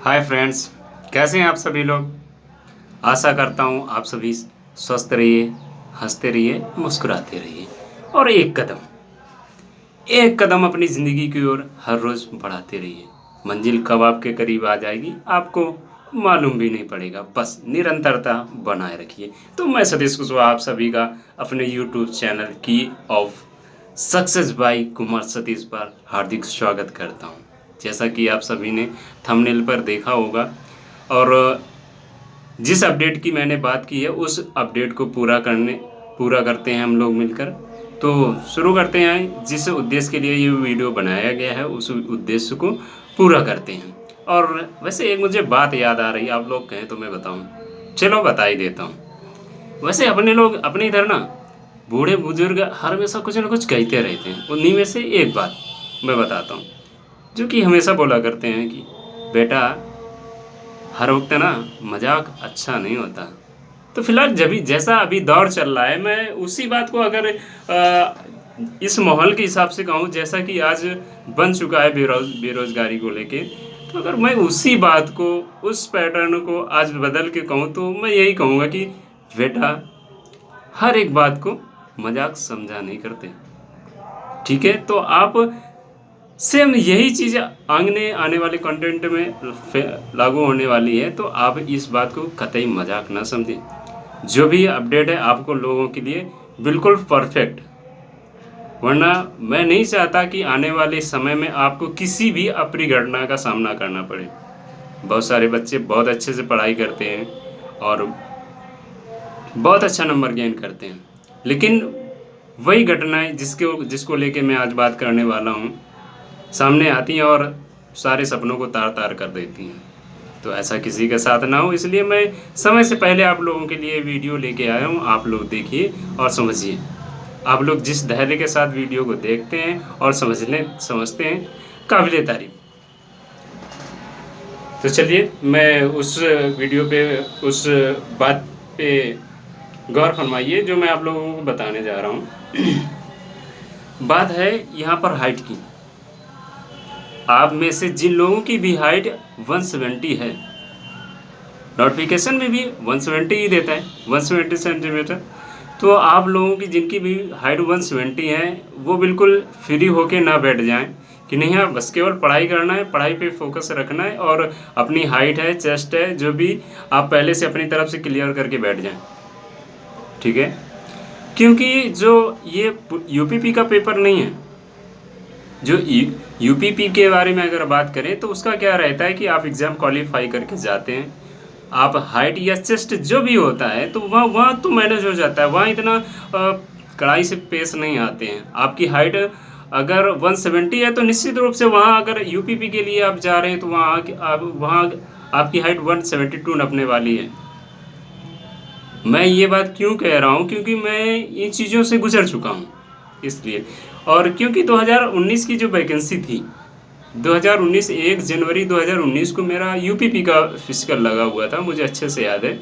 Hi friends, कैसे हैं आप सभी लोग। आशा करता हूँ आप सभी स्वस्थ रहिए, हंसते रहिए, मुस्कुराते रहिए और एक कदम अपनी ज़िंदगी की ओर हर रोज़ बढ़ाते रहिए। मंजिल कब आपके करीब आ जाएगी आपको मालूम भी नहीं पड़ेगा, बस निरंतरता बनाए रखिए। तो मैं सतीश कुशवाहा आप सभी का अपने YouTube channel key of success by Kumar Satish पर हार्दिक स्वागत करता हूँ। जैसा कि आप सभी ने थंबनेल पर देखा होगा और जिस अपडेट की मैंने बात की है उस अपडेट को पूरा करते हैं हम लोग मिलकर। तो शुरू करते हैं, जिस उद्देश्य के लिए ये वीडियो बनाया गया है उस उद्देश्य को पूरा करते हैं। और वैसे एक मुझे बात याद आ रही है, आप लोग कहें तो मैं बताऊं, चलो बता ही देता हूँ। वैसे अपने लोग अपने इधर ना बूढ़े बुजुर्ग हर हमेशा कुछ ना कुछ कहते रहते हैं। उन्हीं में से एक बात मैं बताता हूँ, जो कि हमेशा बोला करते हैं कि बेटा, हर वक्त ना मजाक अच्छा नहीं होता। तो फिलहाल जब भी जैसा अभी दौर चल रहा है, मैं उसी बात को अगर इस माहौल के हिसाब से कहूँ, जैसा कि आज बन चुका है बेरोजगारी को लेके, तो अगर मैं उसी बात को, उस पैटर्न को आज बदल के कहूँ तो मैं यही कहूँगा कि बेटा, हर एक बात को मजाक समझा नहीं करते। ठीक है, तो आप सेम यही चीज़ आगे आने वाले कंटेंट में लागू होने वाली है। तो आप इस बात को कतई मजाक ना समझें। जो भी अपडेट है आपको लोगों के लिए बिल्कुल परफेक्ट, वरना मैं नहीं चाहता कि आने वाले समय में आपको किसी भी अप्रिय घटना का सामना करना पड़े। बहुत सारे बच्चे बहुत अच्छे से पढ़ाई करते हैं और बहुत अच्छा नंबर गेन करते हैं, लेकिन वही घटनाएं जिसको लेके मैं आज बात करने वाला हूँ सामने आती हैं और सारे सपनों को तार तार कर देती हैं। तो ऐसा किसी के साथ ना हो, इसलिए मैं समय से पहले आप लोगों के लिए वीडियो लेके आया हूँ। आप लोग देखिए और समझिए। आप लोग जिस धैर्य के साथ वीडियो को देखते हैं और समझते हैं, काबिले तारीफ। तो चलिए मैं उस वीडियो पे, उस बात पे गौर फरमाइए जो मैं आप लोगों को बताने जा रहा हूँ। बात है यहाँ पर हाइट की। आप में से जिन लोगों की भी हाइट 170 है, नोटिफिकेशन में भी 170 ही देता है, 170 सेंटीमीटर। तो आप लोगों की जिनकी भी हाइट 170 है, वो बिल्कुल फ्री होके ना बैठ जाएं कि नहीं, हाँ बस केवल पढ़ाई करना है, पढ़ाई पे फोकस रखना है और अपनी हाइट है, चेस्ट है, जो भी आप पहले से अपनी तरफ से क्लियर करके बैठ जाएं। ठीक है, क्योंकि जो ये यूपीपी का पेपर नहीं है, जो यूपीपी के बारे में अगर बात करें तो उसका क्या रहता है कि आप एग्ज़ाम क्वालिफाई करके जाते हैं, आप हाइट या चेस्ट जो भी होता है तो वहाँ तो मैनेज हो जाता है। वहाँ इतना कड़ाई से पेश नहीं आते हैं। आपकी हाइट अगर 170 है तो निश्चित रूप से वहाँ अगर यूपीपी के लिए आप जा रहे हैं तो वहाँ आपकी हाइट 172 नपने वाली है। मैं ये बात क्यों कह रहा हूँ, क्योंकि मैं इन चीज़ों से गुजर चुका हूँ इसलिए। और क्योंकि 2019 की जो वैकेंसी थी, 2019 1 जनवरी 2019 को मेरा यूपीपी का फिजिकल लगा हुआ था, मुझे अच्छे से याद है।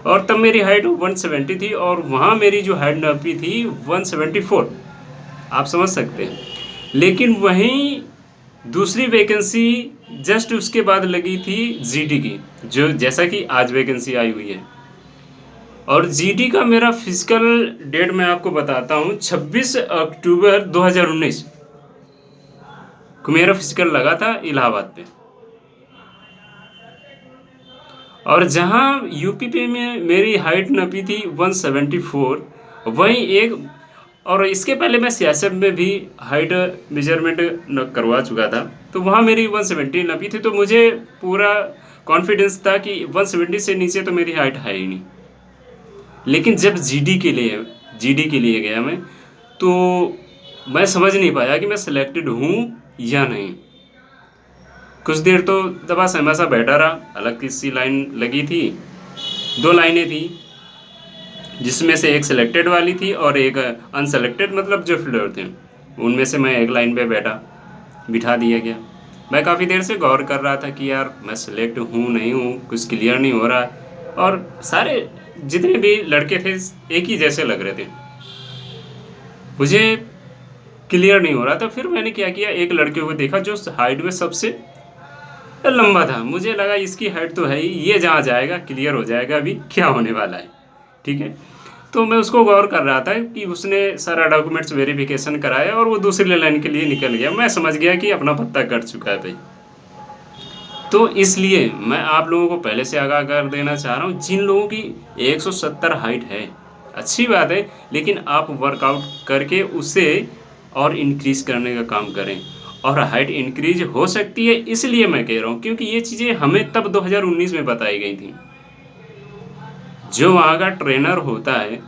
और तब मेरी हाइट 170 थी और वहाँ मेरी जो हाइट नापी थी 174, आप समझ सकते हैं। लेकिन वहीं दूसरी वैकेंसी जस्ट उसके बाद लगी थी जीडी की, जो जैसा कि आज वैकेंसी आई हुई है। और जीडी का मेरा फिजिकल डेट मैं आपको बताता हूँ, 26 अक्टूबर 2019 को मेरा फिजिकल लगा था इलाहाबाद पे। और जहाँ यूपीपी में मेरी हाइट नपी थी 174, वहीं एक, और इसके पहले मैं सियासत में भी हाइट मेजरमेंट करवा चुका था, तो वहाँ मेरी 170 नपी थी। तो मुझे पूरा कॉन्फिडेंस था कि 170 से नीचे तो मेरी हाइट है ही नहीं। लेकिन जब जीडी के लिए गया मैं, तो मैं समझ नहीं पाया कि मैं सिलेक्टेड हूँ या नहीं। कुछ देर तो दबा सहमा सा बैठा रहा, अलग किसी लाइन लगी थी, 2 लाइनें थी, जिसमें से एक सिलेक्टेड वाली थी और एक अनसेलेक्टेड, मतलब जो फिल्डर थे उनमें से मैं एक लाइन पे बिठा दिया गया। मैं काफ़ी देर से गौर कर रहा था कि यार मैं सिलेक्ट हूँ नहीं हूँ, कुछ क्लियर नहीं हो रहा है। और सारे जितने भी लड़के थे एक ही जैसे लग रहे थे, मुझे क्लियर नहीं हो रहा था। फिर मैंने क्या किया, एक लड़के को देखा जो हाइट में सबसे लंबा था, मुझे लगा इसकी हाइट तो है ही, ये जहाँ जाएगा क्लियर हो जाएगा अभी क्या होने वाला है। ठीक है, तो मैं उसको गौर कर रहा था कि उसने सारा डॉक्यूमेंट्स वेरिफिकेशन कराया और वो दूसरी लाइन के लिए निकल गया। मैं समझ गया कि अपना पत्ता कट चुका है भाई। तो इसलिए मैं आप लोगों को पहले से आगाह कर देना चाह रहा हूँ, जिन लोगों की 170 हाइट है अच्छी बात है, लेकिन आप वर्कआउट करके उसे और इंक्रीज करने का काम करें। और हाइट इंक्रीज हो सकती है, इसलिए मैं कह रहा हूँ क्योंकि ये चीज़ें हमें तब 2019 में बताई गई थी। जो वहाँ का ट्रेनर होता है,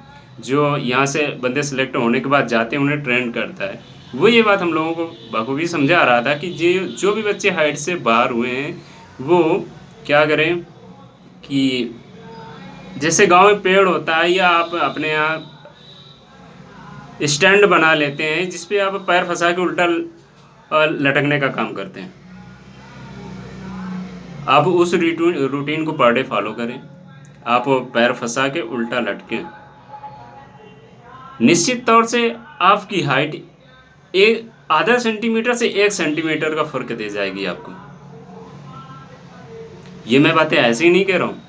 जो यहाँ से बंदे सेलेक्ट होने के बाद जाते हैं उन्हें ट्रेन करता है, वो ये बात हम लोगों को बखूबी समझा रहा था कि जो भी बच्चे हाइट से बाहर हुए हैं वो क्या करें कि जैसे गांव में पेड़ होता है या आप अपने यहाँ स्टैंड बना लेते हैं जिस पे आप पैर फंसा के उल्टा लटकने का काम करते हैं, आप उस रूटीन को पर डे फॉलो करें। आप पैर फंसा के उल्टा लटके, निश्चित तौर से आपकी हाइट एक आधा सेंटीमीटर से 1 सेंटीमीटर का फर्क दे जाएगी आपको। ये मैं बातें ऐसे ही नहीं कह रहा हूँ,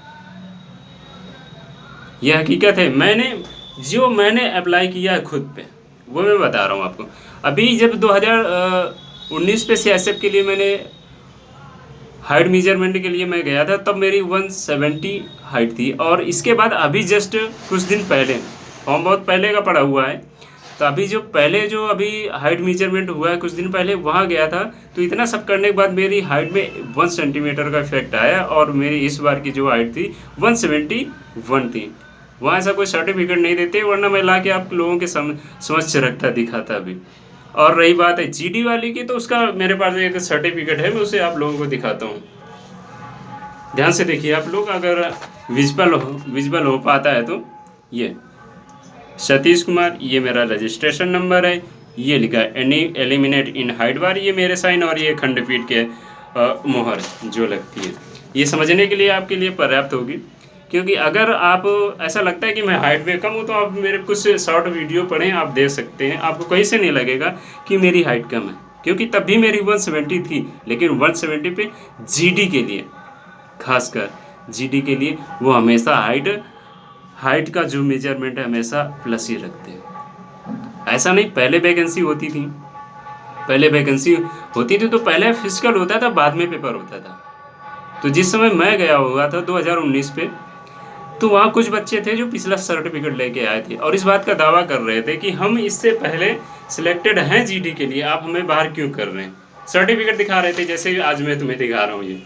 ये हकीकत है। मैंने अप्लाई किया है खुद पे, वो मैं बता रहा हूँ आपको। अभी जब 2019 पे सीएसएफ के लिए मैंने हाइट मेजरमेंट के लिए मैं गया था, तब मेरी 170 हाइट थी। और इसके बाद अभी जस्ट कुछ दिन पहले, फॉर्म बहुत पहले का पड़ा हुआ है, तो अभी जो अभी हाइट मेजरमेंट हुआ है कुछ दिन पहले, वहाँ गया था। तो इतना सब करने के बाद मेरी हाइट में 1 सेंटीमीटर का इफेक्ट आया और मेरी इस बार की जो हाइट थी 171 थी। वहाँ ऐसा कोई सर्टिफिकेट नहीं देते, वरना मैं ला के आप लोगों के समझ रखता दिखाता अभी। और रही बात है जीडी वाली की, तो उसका मेरे पास एक सर्टिफिकेट है, मैं उसे आप लोगों को दिखाता हूँ। ध्यान से देखिए आप लोग, अगर विजिबल हो पाता है तो। ये सतीश कुमार, ये मेरा रजिस्ट्रेशन नंबर है, ये लिखा है एलिमिनेट इन हाइट बार, ये मेरे साइन, और ये खंडपीठ के मोहर जो लगती है। ये समझने के लिए आपके लिए पर्याप्त होगी, क्योंकि अगर आप ऐसा लगता है कि मैं हाइट में कम हूँ, तो आप मेरे कुछ शॉर्ट वीडियो पढ़ें, आप देख सकते हैं, आपको कहीं से नहीं लगेगा कि मेरी हाइट कम है, क्योंकि तब भी मेरी 170 थी। लेकिन 170 पे जीडी के लिए, खासकर जीडी के लिए, वो हमेशा हाइट का जो मेजरमेंट है हमेशा प्लस ही रखते हैं। ऐसा नहीं, पहले वैकेंसी होती थी तो पहले फिजिकल होता था, बाद में पेपर होता था। तो जिस समय मैं गया हुआ था 2019 पे, तो वहाँ कुछ बच्चे थे जो पिछला सर्टिफिकेट लेके आए थे और इस बात का दावा कर रहे थे कि हम इससे पहले सिलेक्टेड हैं जीडी के लिए, आप हमें बाहर क्यों कर रहे हैं। सर्टिफिकेट दिखा रहे थे, जैसे आज मैं तुम्हें दिखा रहा हूँ, ये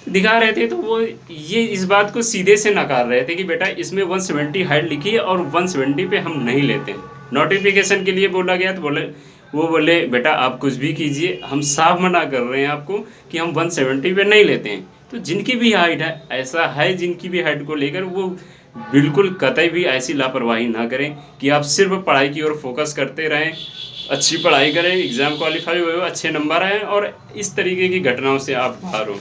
दिखा रहे थे। तो वो ये इस बात को सीधे से नकार रहे थे कि बेटा इसमें 170 हाइट लिखी है और 170 पे हम नहीं लेते हैं। नोटिफिकेशन के लिए बोला गया, तो बोले बेटा आप कुछ भी कीजिए, हम साफ मना कर रहे हैं आपको कि हम 170 पे नहीं लेते हैं। तो जिनकी भी हाइट है, ऐसा है जिनकी भी हाइट को लेकर, वो बिल्कुल कतई भी ऐसी लापरवाही ना करें कि आप सिर्फ पढ़ाई की ओर फोकस करते रहें, अच्छी पढ़ाई करें, एग्ज़ाम क्वालिफाई हुए, अच्छे नंबर आए और इस तरीके की घटनाओं से आप बाहर हो।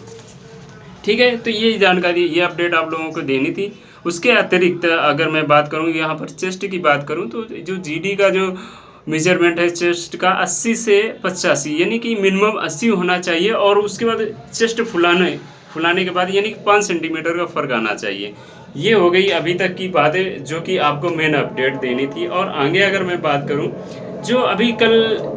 ठीक है, तो ये जानकारी, ये अपडेट आप लोगों को देनी थी। उसके अतिरिक्त अगर मैं बात करूँ यहाँ पर चेस्ट की बात करूँ, तो जो जीडी का जो मेजरमेंट है चेस्ट का 80 से 85, यानी कि मिनिमम 80 होना चाहिए, और उसके बाद चेस्ट फुलाने के बाद यानी कि 5 सेंटीमीटर का फ़र्क आना चाहिए। ये हो गई अभी तक की बातें जो कि आपको मेन अपडेट देनी थी। और आगे अगर मैं बात करूं, जो अभी कल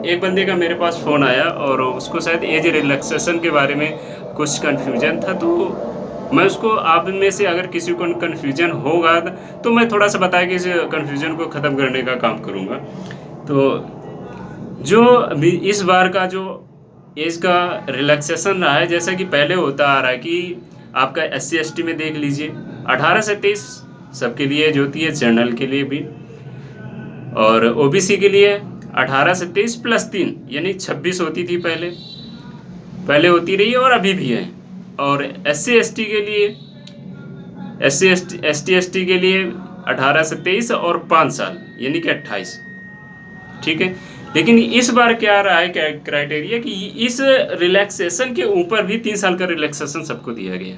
एक बंदे का मेरे पास फ़ोन आया और उसको शायद एज रिलैक्सेशन के बारे में कुछ कन्फ्यूजन था, तो मैं उसको, आप में से अगर किसी को कन्फ्यूजन होगा तो मैं थोड़ा सा बता के इस कन्फ्यूजन को ख़त्म करने का काम करूँगा। तो जो अभी इस बार का जो एज का रिलैक्सेशन रहा है, जैसा कि पहले होता आ रहा है कि आपका SC ST में देख लीजिए 18 से 23 सबके लिए जो होती है, जनरल के लिए भी, और OBC के लिए 18 से 23 + 3 यानी 26 होती थी पहले होती रही है और अभी भी है। और SC ST के लिए, SC ST के लिए 18 से 23 और 5 साल यानी कि 28। ठीक है, लेकिन इस बार क्या रहा है क्राइटेरिया कि इस रिलैक्सेशन के ऊपर भी 3 साल का रिलैक्सेशन सबको दिया गया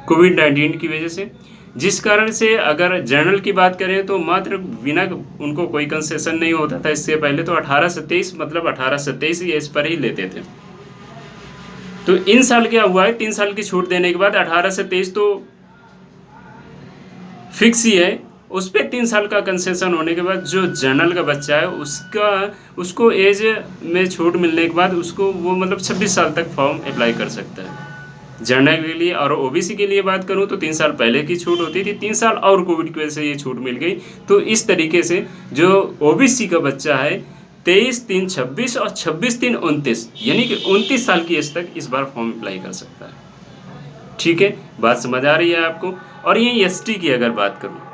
कोविड-19 की वजह से, जिस कारण से अगर जनरल की बात करें तो मात्र बिना उनको कोई कंसेशन नहीं होता था। इससे पहले तो 18 से 23 मतलब 18 से 23 ये इस पर ही लेते थे। तो इन साल क्या हुआ है, 3 साल की छूट देने के बाद 18 से 23 तो फिक्स ही है, उस पे 3 साल का कंसेशन होने के बाद जो जनरल का बच्चा है उसको एज में छूट मिलने के बाद उसको वो मतलब 26 साल तक फॉर्म अप्लाई कर सकता है जनरल के लिए। और ओबीसी के लिए बात करूं तो 3 साल पहले की छूट होती थी, 3 साल और कोविड की वजह से ये छूट मिल गई। तो इस तरीके से जो ओबीसी का बच्चा है 23/3/26 और 26/3/29 यानी कि 29 साल की एज तक इस बार फॉर्म अप्लाई कर सकता है। ठीक है, बात समझ आ रही है आपको। और ये एसटी की अगर बात करूं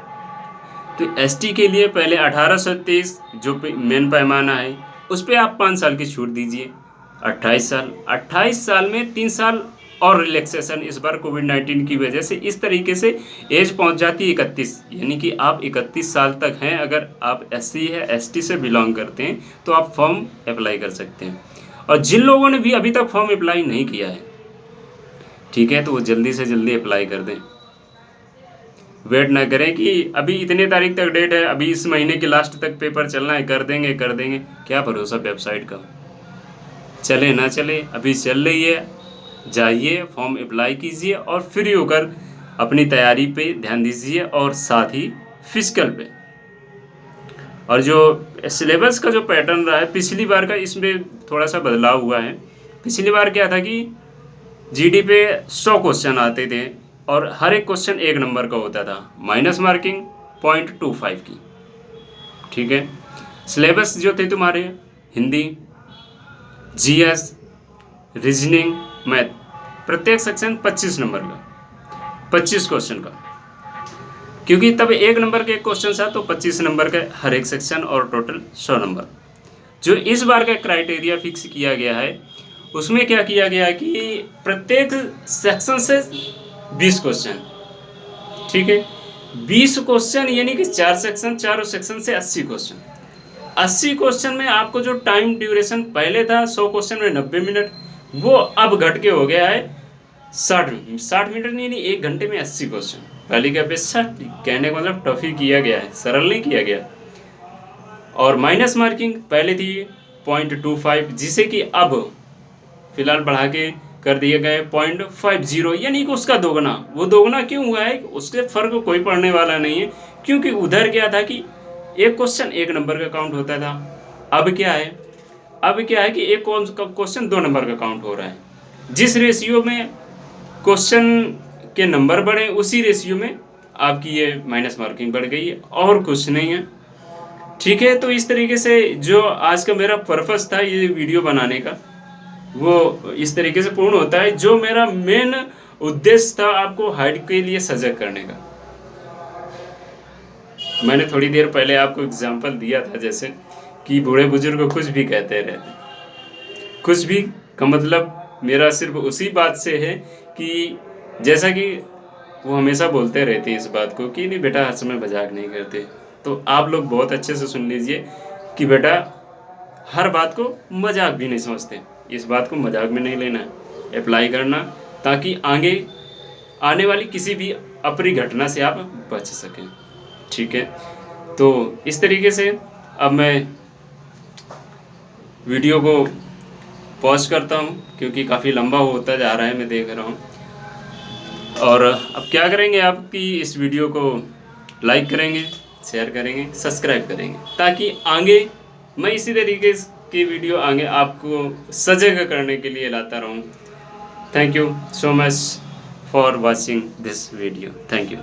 तो एसटी के लिए पहले 18 से 23 जो मेन पैमाना है उस पर आप 5 साल की छूट दीजिए, 28 साल में 3 साल और रिलैक्सेशन इस बार कोविड-19 की वजह से इस तरीके से एज पहुंच जाती है 31, यानी कि आप 31 साल तक हैं, अगर आप एससी है एसटी से बिलोंग करते हैं तो आप फॉर्म अप्लाई कर सकते हैं। और जिन लोगों ने भी अभी तक फॉर्म अप्लाई नहीं किया है, ठीक है, तो वो जल्दी से जल्दी अप्लाई कर दें, वेट ना करें कि अभी इतने तारीख तक डेट है, अभी इस महीने के लास्ट तक पेपर चलना है, कर देंगे क्या भरोसा वेबसाइट का, चले ना चले, अभी चल रही है, जाइए फॉर्म अप्लाई कीजिए और फ्री होकर अपनी तैयारी पे ध्यान दीजिए और साथ ही फिजिकल पे। और जो सिलेबस का जो पैटर्न रहा है पिछली बार का, इसमें थोड़ा सा बदलाव हुआ है। पिछली बार क्या था कि जीडी पे 100 क्वेश्चन आते थे और हर एक क्वेश्चन 1 नंबर का होता था, माइनस मार्किंग 0.25 की। ठीक है, सिलेबस जो थे तुम्हारे हिंदी, जीएस, रीजनिंग, मैथ, प्रत्येक सेक्शन 25 नंबर का, 25 क्वेश्चन का, क्योंकि तब 1 नंबर के क्वेश्चन था तो 25 नंबर का हर एक सेक्शन और टोटल 100 नंबर। जो इस बार का क्राइटेरिया फिक्स किया गया है उसमें क्या किया गया है कि प्रत्येक सेक्शन से 20 क्वेश्चन, ठीक है, 20 क्वेश्चन यानी कि 4 सेक्शन, चारों सेक्शन से 80 क्वेश्चन। 80 क्वेश्चन में आपको जो टाइम ड्यूरेशन पहले था 100 क्वेश्चन में 90 मिनट, वो अब घट के हो गया है 60 मिनट, यानी 1 घंटे में 80 क्वेश्चन। पहले की अपेक्षा कहने का मतलब टफ ही किया गया है, सरल नहीं किया गया। और माइनस मार्किंग पहले थी 0.25, जिसे कि अब फिलहाल बढ़ा के कर दिए गए 0.50, यानी कि उसका दोगुना। वो दोगुना क्यों हुआ है, उसके फर्क कोई पड़ने वाला नहीं है, क्योंकि उधर क्या था कि एक क्वेश्चन 1 नंबर का काउंट होता था, अब क्या है कि एक क्वेश्चन 2 नंबर का काउंट हो रहा है। जिस रेशियो में क्वेश्चन के नंबर बढ़े उसी रेशियो में आपकी ये माइनस मार्किंग बढ़ गई है, और कुछ नहीं है। ठीक है, तो इस तरीके से जो आज का मेरा पर्पस था ये वीडियो बनाने का, वो इस तरीके से पूर्ण होता है। जो मेरा मेन उद्देश्य था आपको हाइट के लिए सजग करने का, मैंने थोड़ी देर पहले आपको एग्जांपल दिया था, जैसे कि बूढ़े बुजुर्ग कुछ भी कहते रहते, कुछ भी का मतलब मेरा सिर्फ उसी बात से है कि जैसा कि वो हमेशा बोलते रहते हैं इस बात को कि नहीं बेटा हर समय मजाक नहीं करते, तो आप लोग बहुत अच्छे से सुन लीजिए कि बेटा हर बात को मजाक भी नहीं समझते, इस बात को मजाक में नहीं लेना है, अप्लाई करना, ताकि आगे आने वाली किसी भी अप्रिय घटना से आप बच सकें। ठीक है, तो इस तरीके से अब मैं वीडियो को पॉज करता हूँ क्योंकि काफ़ी लंबा होता जा रहा है, मैं देख रहा हूँ। और अब क्या करेंगे, आपकी इस वीडियो को लाइक करेंगे, शेयर करेंगे, सब्सक्राइब करेंगे, ताकि आगे मैं इसी तरीके की वीडियो आगे आपको सजग करने के लिए लाता रहूँ। Thank you so much for watching this video. Thank you.